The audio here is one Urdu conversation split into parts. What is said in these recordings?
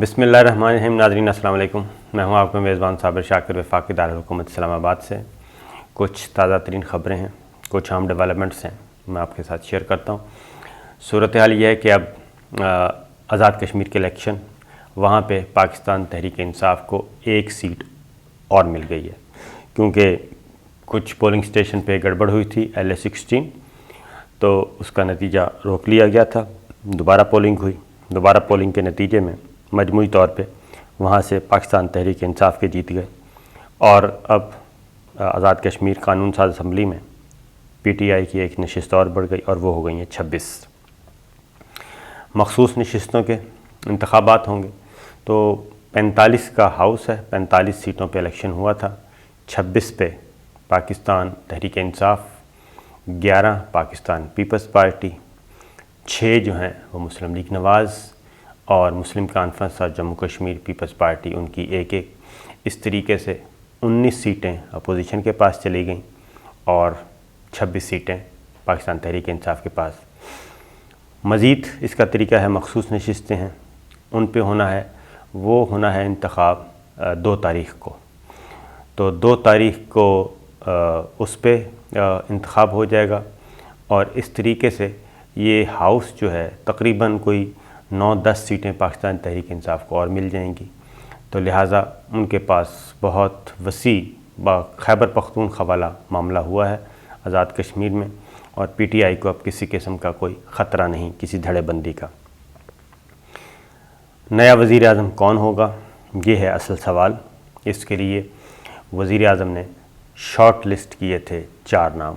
بسم اللہ الرحمن الرحیم۔ ناظرین السلام علیکم، میں ہوں آپ کا میزبان صابر شاکر وفاقی دارالحکومت اسلام آباد سے۔ کچھ تازہ ترین خبریں ہیں، کچھ اہم ڈیولپمنٹس ہیں، میں آپ کے ساتھ شیئر کرتا ہوں۔ صورتحال یہ ہے کہ اب آزاد کشمیر کے الیکشن، وہاں پہ پاکستان تحریک انصاف کو ایک سیٹ اور مل گئی ہے، کیونکہ کچھ پولنگ سٹیشن پہ گڑبڑ ہوئی تھی LA-16، تو اس کا نتیجہ روک لیا گیا تھا۔ دوبارہ پولنگ ہوئی، دوبارہ پولنگ کے نتیجے میں مجموعی طور پہ وہاں سے پاکستان تحریک انصاف کے جیت گئے، اور اب آزاد کشمیر قانون ساز اسمبلی میں PTI کی ایک نشست اور بڑھ گئی، اور وہ ہو گئی ہیں 26 مخصوص نشستوں کے انتخابات ہوں گے۔ تو 45 کا ہاؤس ہے، 45 سیٹوں پہ الیکشن ہوا تھا، 26 پہ پاکستان تحریک انصاف، 11 پاکستان پیپلز پارٹی، 6 جو ہیں وہ مسلم لیگ نواز اور مسلم کانفرنس اور جموں کشمیر پیپلز پارٹی، ان کی ایک ایک۔ اس طریقے سے 19 سیٹیں اپوزیشن کے پاس چلی گئیں اور 26 سیٹیں پاکستان تحریک انصاف کے پاس۔ مزید اس کا طریقہ ہے، مخصوص نشستیں ہیں، ان پہ ہونا ہے انتخاب 2 تاریخ کو۔ تو 2 تاریخ کو اس پہ انتخاب ہو جائے گا، اور اس طریقے سے یہ ہاؤس جو ہے تقریباً کوئی 9-10 سیٹیں پاکستان تحریک انصاف کو اور مل جائیں گی۔ تو لہٰذا ان کے پاس بہت وسیع خیبر پختونخوا والا معاملہ ہوا ہے آزاد کشمیر میں، اور PTI کو اب کسی قسم کا کوئی خطرہ نہیں، کسی دھڑے بندی کا۔ نیا وزیر اعظم کون ہوگا، یہ ہے اصل سوال۔ اس کے لیے وزیر اعظم نے شارٹ لسٹ کیے تھے 4 نام،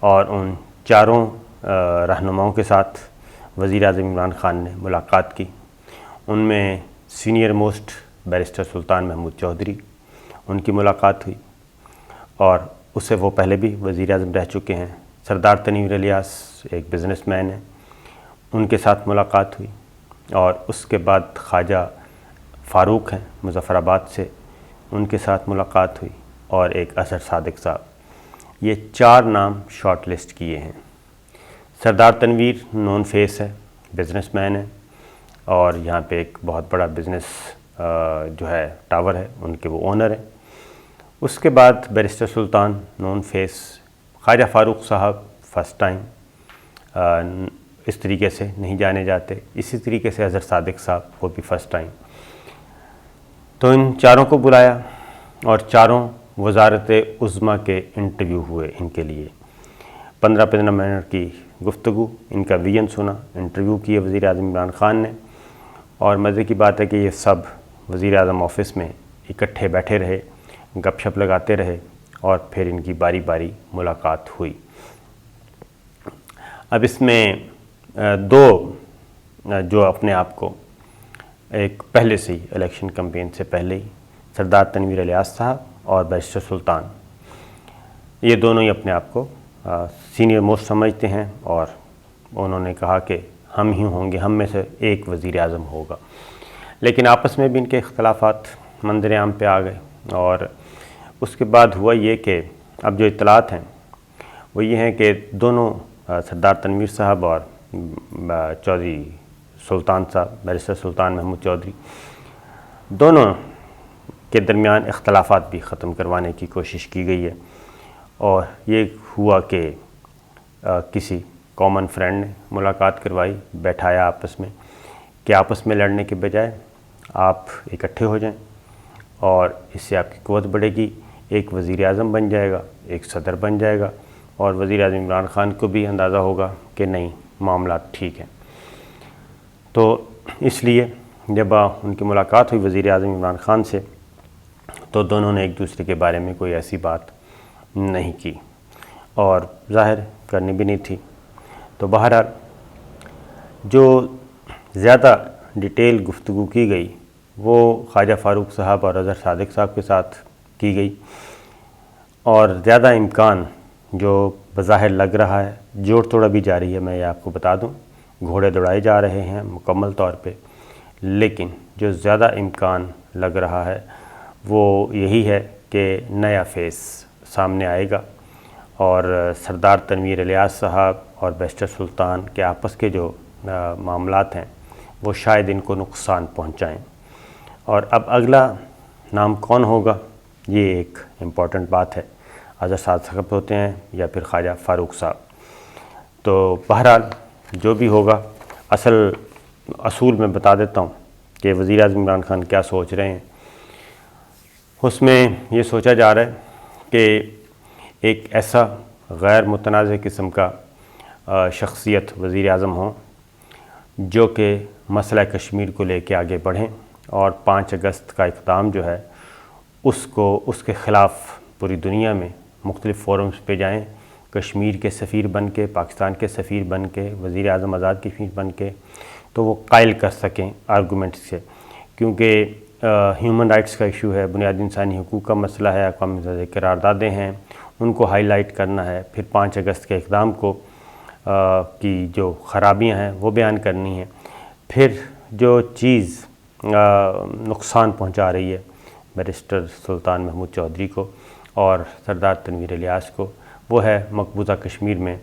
اور ان 4 رہنماؤں کے ساتھ وزیر اعظم عمران خان نے ملاقات کی۔ ان میں سینئر موسٹ بیرسٹر سلطان محمود چودھری، ان کی ملاقات ہوئی، اور اس سے وہ پہلے بھی وزیر اعظم رہ چکے ہیں۔ سردار تنویر الیاس ایک بزنس مین ہیں، ان کے ساتھ ملاقات ہوئی، اور اس کے بعد خواجہ فاروق ہیں مظفر آباد سے، ان کے ساتھ ملاقات ہوئی، اور ایک اظہر صادق صاحب۔ یہ 4 نام شارٹ لسٹ کیے ہیں۔ سردار تنویر نون فیس ہے، بزنس مین ہے، اور یہاں پہ ایک بہت بڑا بزنس جو ہے ٹاور ہے، ان کے وہ اونر ہیں۔ اس کے بعد بیرسٹر سلطان نون فیس، خواجہ فاروق صاحب فرسٹ ٹائم اس طریقے سے نہیں جانے جاتے، اسی طریقے سے اظہر صادق صاحب وہ بھی فرسٹ ٹائم۔ تو ان 4 کو بلایا، اور 4 وزارت عظمیٰ کے انٹرویو ہوئے ان کے لیے۔ 15 منٹ کی گفتگو، ان کا ویژن سنا، انٹرویو کیے وزیر اعظم عمران خان نے، اور مزے کی بات ہے کہ یہ سب وزیر اعظم آفس میں اکٹھے بیٹھے رہے، گپ شپ لگاتے رہے، اور پھر ان کی باری باری ملاقات ہوئی۔ اب اس میں 2 جو اپنے آپ کو ایک پہلے سے ہی الیکشن کمپین سے پہلے ہی، سردار تنویر الیاس صاحب اور بیرسٹر سلطان، یہ دونوں ہی اپنے آپ کو سینئر موسٹ سمجھتے ہیں، اور انہوں نے کہا کہ ہم ہی ہوں گے، ہم میں سے ایک وزیر اعظم ہوگا۔ لیکن آپس میں بھی ان کے اختلافات منظر عام پہ آ گئے، اور اس کے بعد ہوا یہ کہ اب جو اطلاعات ہیں وہ یہ ہیں کہ دونوں سردار تنویر صاحب اور چودھری سلطان صاحب، بیرسٹر سلطان محمود چودھری، دونوں کے درمیان اختلافات بھی ختم کروانے کی کوشش کی گئی ہے، اور یہ ہوا کہ کسی کامن فرینڈ نے ملاقات کروائی، بیٹھایا آپس میں، کہ آپس میں لڑنے کے بجائے آپ اکٹھے ہو جائیں، اور اس سے آپ کی قوت بڑھے گی، ایک وزیر اعظم بن جائے گا، ایک صدر بن جائے گا، اور وزیر اعظم عمران خان کو بھی اندازہ ہوگا کہ نہیں، معاملات ٹھیک ہیں۔ تو اس لیے جب ان کی ملاقات ہوئی وزیر اعظم عمران خان سے، تو دونوں نے ایک دوسرے کے بارے میں کوئی ایسی بات نہیں کی، اور ظاہر کرنی بھی نہیں تھی۔ تو بہرحال جو زیادہ ڈیٹیل گفتگو کی گئی وہ خواجہ فاروق صاحب اور اظہر صادق صاحب کے ساتھ کی گئی، اور زیادہ امکان جو بظاہر لگ رہا ہے، جوڑ توڑا بھی جاری ہے، میں یہ آپ کو بتا دوں، گھوڑے دوڑائے جا رہے ہیں مکمل طور پہ، لیکن جو زیادہ امکان لگ رہا ہے وہ یہی ہے کہ نیا فیس سامنے آئے گا، اور سردار تنویر الیاس صاحب اور بیرسٹر سلطان کے آپس کے جو معاملات ہیں وہ شاید ان کو نقصان پہنچائیں۔ اور اب اگلا نام کون ہوگا، یہ ایک امپورٹنٹ بات ہے، اظہر صاحب ہوتے ہیں یا پھر خواجہ فاروق صاحب۔ تو بہرحال جو بھی ہوگا، اصول میں بتا دیتا ہوں کہ وزیر اعظم عمران خان کیا سوچ رہے ہیں۔ اس میں یہ سوچا جا رہا ہے کہ ایک ایسا غیر متنازع قسم کا شخصیت وزیر اعظم ہوں جو کہ مسئلہ کشمیر کو لے کے آگے بڑھیں، اور 5 اگست کا اقدام جو ہے اس کے خلاف پوری دنیا میں مختلف فورمز پہ جائیں، کشمیر کے سفیر بن کے، پاکستان کے سفیر بن کے، وزیر اعظم آزاد کشمیر بن کے، تو وہ قائل کر سکیں آرگومنٹ سے، کیونکہ ہیومن رائٹس کا ایشو ہے، بنیادی انسانی حقوق کا مسئلہ ہے، اقوام متحدہ کی قراردادیں ہیں، ان کو ہائی لائٹ کرنا ہے، پھر 5 اگست کے اقدام کو کی جو خرابیاں ہیں وہ بیان کرنی ہیں، پھر جو چیز نقصان پہنچا رہی ہے بیرسٹر سلطان محمود چودھری کو اور سردار تنویر الیاس کو، وہ ہے مقبوضہ کشمیر میں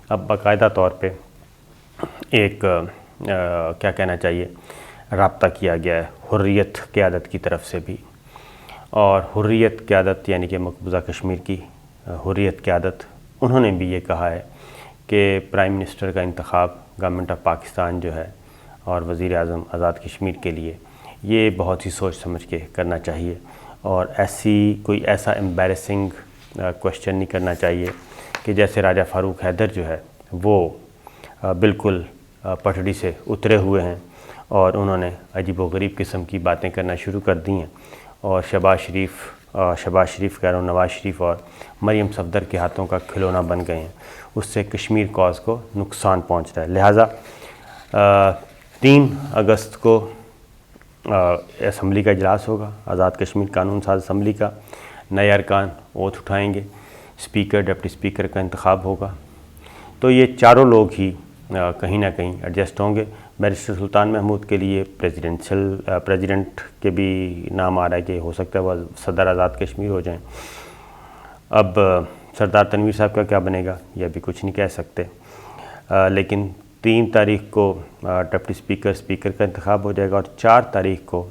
اب باقاعدہ طور پہ ایک کیا کہنا چاہیے، رابطہ کیا گیا ہے حریت قیادت کی طرف سے بھی، اور حریت قیادت یعنی کہ مقبوضہ کشمیر کی حریت قیادت، انہوں نے بھی یہ کہا ہے کہ پرائم منسٹر کا انتخاب گورنمنٹ آف پاکستان جو ہے اور وزیر اعظم آزاد کشمیر کے لیے یہ بہت ہی سوچ سمجھ کے کرنا چاہیے، اور کوئی ایسا امبیرسنگ کوشچن نہیں کرنا چاہیے کہ جیسے راجہ فاروق حیدر جو ہے وہ بالکل پٹڑی سے اترے ہوئے ہیں اور انہوں نے عجیب و غریب قسم کی باتیں کرنا شروع کر دی ہیں، اور شہباز شریف کہہ رہا ہوں، نواز شریف اور مریم صفدر کے ہاتھوں کا کھلونا بن گئے ہیں، اس سے کشمیر کاز کو نقصان پہنچ رہا ہے۔ لہٰذا 3 اگست کو اسمبلی کا اجلاس ہوگا، آزاد کشمیر قانون ساز اسمبلی کا، نئے ارکان اوتھ اٹھائیں گے، اسپیکر ڈپٹی اسپیکر کا انتخاب ہوگا، تو یہ چاروں لوگ ہی کہیں نہ کہیں ایڈجسٹ ہوں گے۔ بیرسٹر سلطان محمود کے لیے پریزیڈنٹ کے بھی نام آ رہا ہے کہ ہو سکتا ہے وہ صدر آزاد کشمیر ہو جائیں۔ اب سردار تنویر صاحب کا کیا بنے گا یہ بھی کچھ نہیں کہہ سکتے، لیکن 3 تاریخ کو ڈپٹی اسپیکر کا انتخاب ہو جائے گا، اور 4 تاریخ کو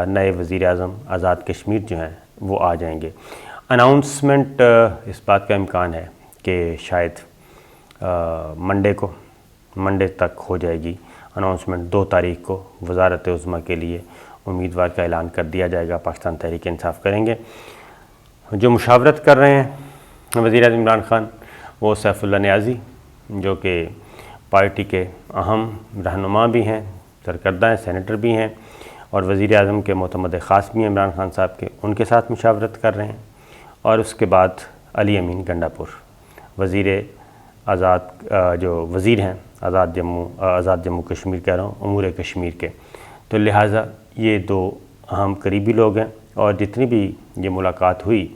نئے وزیر اعظم آزاد کشمیر جو ہیں وہ آ جائیں گے۔ اناؤنسمنٹ اس بات کا امکان ہے کہ شاید منڈے تک ہو جائے گی اناؤنسمنٹ۔ 2 تاریخ کو وزارت عظمیٰ کے لیے امیدوار کا اعلان کر دیا جائے گا، پاکستان تحریک انصاف کریں گے۔ جو مشاورت کر رہے ہیں وزیر اعظم عمران خان، وہ سیف اللہ نیازی جو کہ پارٹی کے اہم رہنما بھی ہیں، سرکردہ ہیں، سینیٹر بھی ہیں، اور وزیر اعظم کے معتمد خاص بھی ہیں عمران خان صاحب کے، ان کے ساتھ مشاورت کر رہے ہیں۔ اور اس کے بعد علی امین گنڈا پور جو وزیر ہیں آزاد جموں کشمیر کہہ رہا ہوں، امور کشمیر کے، تو لہٰذا یہ 2 اہم قریبی لوگ ہیں، اور جتنی بھی یہ ملاقات ہوئی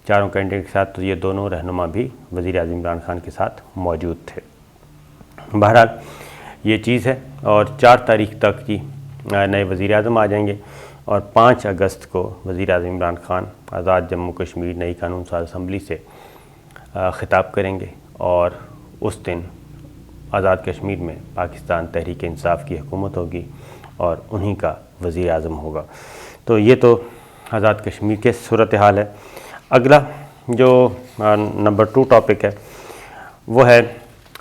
چاروں کینڈیڈیٹ کے ساتھ، تو یہ دونوں رہنما بھی وزیر اعظم عمران خان کے ساتھ موجود تھے۔ بہرحال یہ چیز ہے، اور 4 تاریخ تک کی نئے وزیر اعظم آ جائیں گے، اور 5 اگست کو وزیر اعظم عمران خان آزاد جموں کشمیر نئی قانون ساز اسمبلی سے خطاب کریں گے، اور اس دن آزاد کشمیر میں پاکستان تحریک انصاف کی حکومت ہوگی اور انہی کا وزیر اعظم ہوگا۔ تو یہ تو آزاد کشمیر کے صورتحال ہے۔ اگلا جو نمبر 2 ٹاپک ہے وہ ہے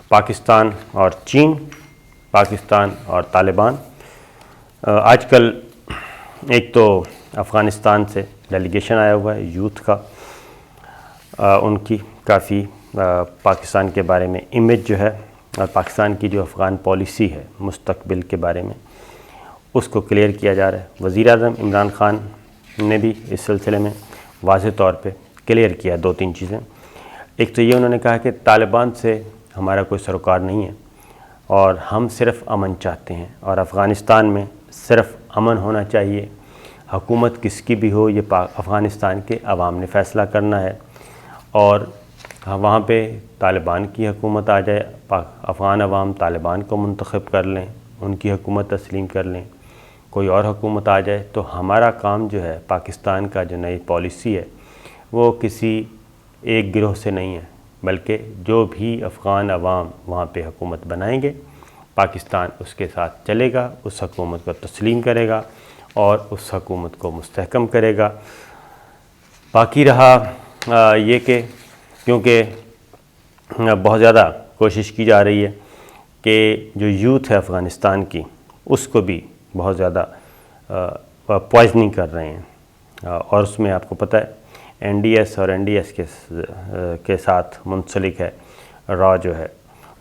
پاکستان اور چین، پاکستان اور طالبان۔ آج کل ایک تو افغانستان سے ڈیلیگیشن آیا ہوا ہے یوتھ کا، ان کی کافی پاکستان کے بارے میں امیج جو ہے، اور پاکستان کی جو افغان پالیسی ہے مستقبل کے بارے میں، اس کو کلیئر کیا جا رہا ہے۔ وزیر اعظم عمران خان نے بھی اس سلسلے میں واضح طور پہ کلیئر کیا 2-3 چیزیں۔ ایک تو یہ انہوں نے کہا کہ طالبان سے ہمارا کوئی سروکار نہیں ہے، اور ہم صرف امن چاہتے ہیں، اور افغانستان میں صرف امن ہونا چاہیے، حکومت کس کی بھی ہو یہ افغانستان کے عوام نے فیصلہ کرنا ہے، اور وہاں پہ طالبان کی حکومت آ جائے، افغان عوام طالبان کو منتخب کر لیں، ان کی حکومت تسلیم کر لیں، کوئی اور حکومت آ جائے، تو ہمارا کام جو ہے پاکستان کا جو نئی پالیسی ہے وہ کسی ایک گروہ سے نہیں ہے، بلکہ جو بھی افغان عوام وہاں پہ حکومت بنائیں گے پاکستان اس کے ساتھ چلے گا، اس حکومت کو تسلیم کرے گا اور اس حکومت کو مستحکم کرے گا۔ باقی رہا یہ کہ کیونکہ بہت زیادہ کوشش کی جا رہی ہے کہ جو یوتھ ہے افغانستان کی اس کو بھی بہت زیادہ پوائزننگ کر رہے ہیں، اور اس میں آپ کو پتہ ہے این ڈی ایس اور این ڈی ایس کے ساتھ منسلک ہے را جو ہے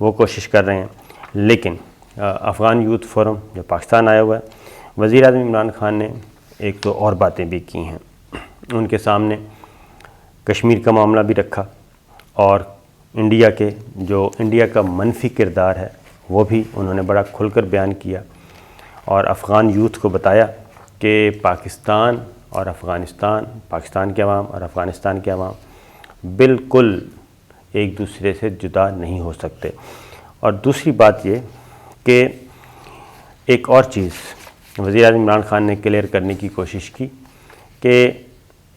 وہ کوشش کر رہے ہیں۔ لیکن افغان یوتھ فورم جو پاکستان آیا ہوا ہے، وزیر اعظم عمران خان نے ایک دو اور باتیں بھی کی ہیں، ان کے سامنے کشمیر کا معاملہ بھی رکھا اور انڈیا کا منفی کردار ہے وہ بھی انہوں نے بڑا کھل کر بیان کیا، اور افغان یوتھ کو بتایا کہ پاکستان کے عوام اور افغانستان کے عوام بالکل ایک دوسرے سے جدا نہیں ہو سکتے۔ اور دوسری بات یہ کہ ایک اور چیز وزیر اعظم عمران خان نے کلیئر کرنے کی کوشش کی کہ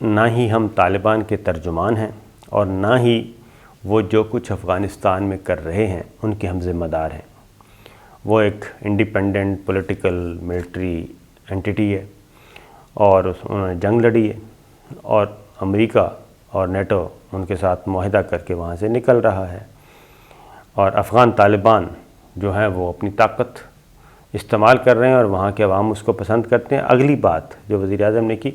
نہ ہی ہم طالبان کے ترجمان ہیں اور نہ ہی وہ جو کچھ افغانستان میں کر رہے ہیں ان کے ہم ذمہ دار ہیں۔ وہ ایک انڈیپینڈنٹ پولیٹیکل ملٹری اینٹی ہے اور انہوں نے جنگ لڑی ہے، اور امریکہ اور نیٹو ان کے ساتھ معاہدہ کر کے وہاں سے نکل رہا ہے، اور افغان طالبان جو ہیں وہ اپنی طاقت استعمال کر رہے ہیں اور وہاں کے عوام اس کو پسند کرتے ہیں۔ اگلی بات جو وزیر اعظم نے کی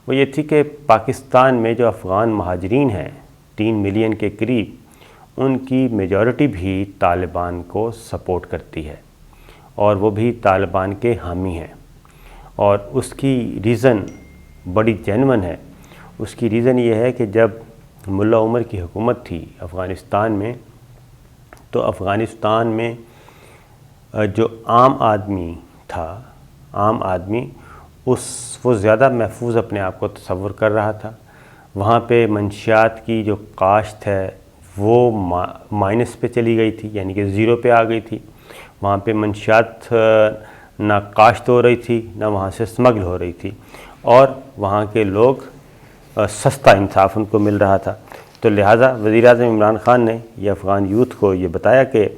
وہ یہ تھی کہ پاکستان میں جو افغان مہاجرین ہیں 3 ملین کے قریب، ان کی میجورٹی بھی طالبان کو سپورٹ کرتی ہے اور وہ بھی طالبان کے حامی ہیں، اور اس کی ریزن بڑی جینون ہے۔ اس کی ریزن یہ ہے کہ جب ملا عمر کی حکومت تھی افغانستان میں، تو افغانستان میں جو عام آدمی تھا، عام آدمی وہ زیادہ محفوظ اپنے آپ کو تصور کر رہا تھا۔ وہاں پہ منشیات کی جو کاشت ہے وہ مائنس پہ چلی گئی تھی، یعنی کہ زیرو پہ آ گئی تھی۔ وہاں پہ منشیات نہ کاشت ہو رہی تھی نہ وہاں سے سمگل ہو رہی تھی، اور وہاں کے لوگ سستا انصاف ان کو مل رہا تھا۔ تو لہٰذا وزیر اعظم عمران خان نے یہ افغان یوتھ کو یہ بتایا کہ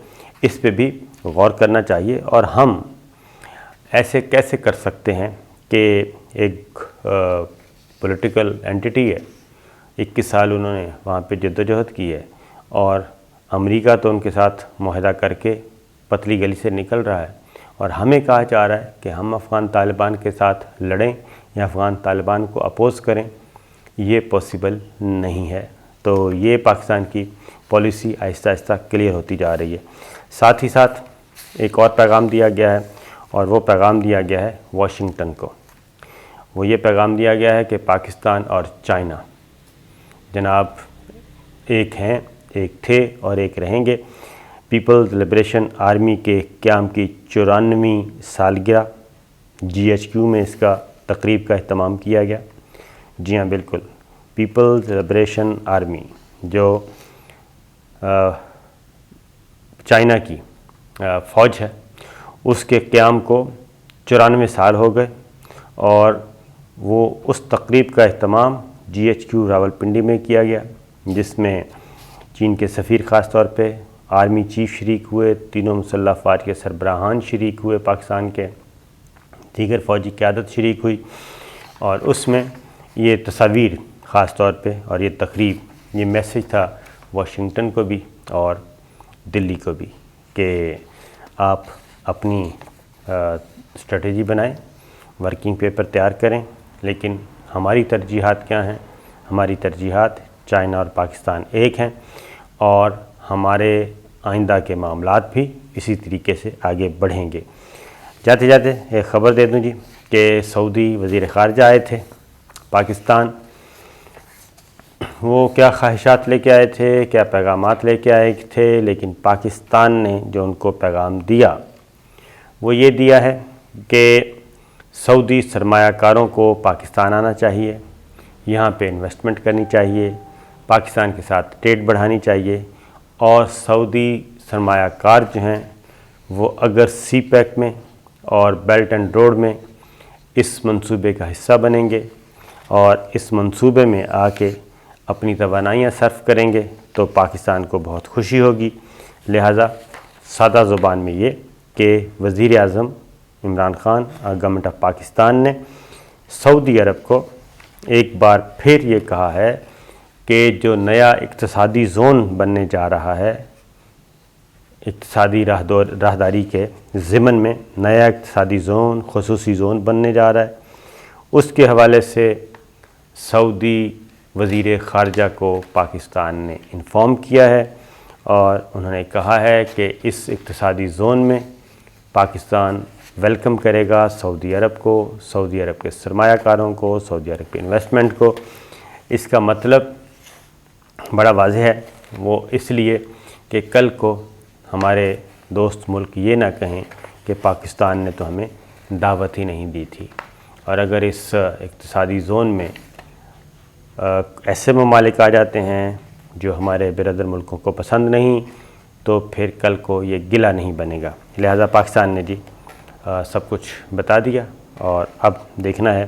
اس پہ بھی غور کرنا چاہیے، اور ہم ایسے کیسے کر سکتے ہیں کہ ایک پولیٹیکل اینٹی ہے، 21 سال انہوں نے وہاں پہ جدوجہد کی ہے، اور امریکہ تو ان کے ساتھ معاہدہ کر کے پتلی گلی سے نکل رہا ہے، اور ہمیں کہا جا رہا ہے کہ ہم افغان طالبان کے ساتھ لڑیں یا افغان طالبان کو اپوز کریں۔ یہ پاسبل نہیں ہے۔ تو یہ پاکستان کی پالیسی آہستہ آہستہ کلیئر ہوتی جا رہی ہے۔ ساتھ ہی ساتھ ایک اور پیغام دیا گیا ہے، اور وہ پیغام دیا گیا ہے واشنگٹن کو۔ وہ یہ پیغام دیا گیا ہے کہ پاکستان اور چائنا جناب ایک ہیں، ایک تھے اور ایک رہیں گے۔ پیپلز لبریشن آرمی کے قیام کی 94ویں سالگرہ GHQ میں اس کا تقریب کا اہتمام کیا گیا۔ جی ہاں بالکل، پیپلز لبریشن آرمی جو چائنا کی فوج ہے، اس کے قیام کو 94 سال ہو گئے، اور وہ اس تقریب کا اہتمام GHQ راولپنڈی میں کیا گیا، جس میں چین کے سفیر خاص طور پہ، آرمی چیف شریک ہوئے، تینوں مسلح افواج کے سربراہان شریک ہوئے، پاکستان کے دیگر فوجی قیادت شریک ہوئی، اور اس میں یہ تصاویر خاص طور پہ اور یہ تقریب، یہ میسج تھا واشنگٹن کو بھی اور دلی کو بھی کہ آپ اپنی اسٹریٹجی بنائیں، ورکنگ پیپر تیار کریں، لیکن ہماری ترجیحات کیا ہیں؟ ہماری ترجیحات چائنا اور پاکستان ایک ہیں، اور ہمارے آئندہ کے معاملات بھی اسی طریقے سے آگے بڑھیں گے۔ جاتے جاتے ایک خبر دے دوں جی کہ سعودی وزیر خارجہ آئے تھے پاکستان۔ وہ کیا خواہشات لے کے آئے تھے، کیا پیغامات لے کے آئے تھے، لیکن پاکستان نے جو ان کو پیغام دیا وہ یہ دیا ہے کہ سعودی سرمایہ کاروں کو پاکستان آنا چاہیے، یہاں پہ انویسٹمنٹ کرنی چاہیے، پاکستان کے ساتھ ٹریڈ بڑھانی چاہیے، اور سعودی سرمایہ کار جو ہیں وہ اگر سی پیک میں اور بیلٹ اینڈ روڈ میں اس منصوبے کا حصہ بنیں گے اور اس منصوبے میں آ کے اپنی توانائیاں صرف کریں گے تو پاکستان کو بہت خوشی ہوگی۔ لہٰذا سادہ زبان میں یہ کہ وزیر اعظم عمران خان اور گورنمنٹ آف پاکستان نے سعودی عرب کو ایک بار پھر یہ کہا ہے کہ جو نیا اقتصادی زون بننے جا رہا ہے، اقتصادی راہداری کے ضمن میں نیا اقتصادی زون، خصوصی زون بننے جا رہا ہے، اس کے حوالے سے سعودی وزیر خارجہ کو پاکستان نے انفارم کیا ہے اور انہوں نے کہا ہے کہ اس اقتصادی زون میں پاکستان ویلکم کرے گا سعودی عرب کو، سعودی عرب کے سرمایہ کاروں کو، سعودی عرب کے انویسٹمنٹ کو۔ اس کا مطلب بڑا واضح ہے، وہ اس لیے کہ کل کو ہمارے دوست ملک یہ نہ کہیں کہ پاکستان نے تو ہمیں دعوت ہی نہیں دی تھی، اور اگر اس اقتصادی زون میں ایسے ممالک آ جاتے ہیں جو ہمارے برادر ملکوں کو پسند نہیں تو پھر کل کو یہ گلہ نہیں بنے گا۔ لہٰذا پاکستان نے سب کچھ بتا دیا، اور اب دیکھنا ہے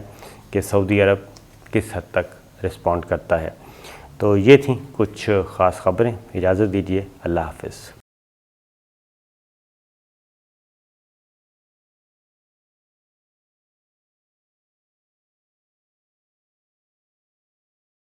کہ سعودی عرب کس حد تک رسپونڈ کرتا ہے۔ تو یہ تھیں کچھ خاص خبریں، اجازت دیجیے، اللہ حافظ۔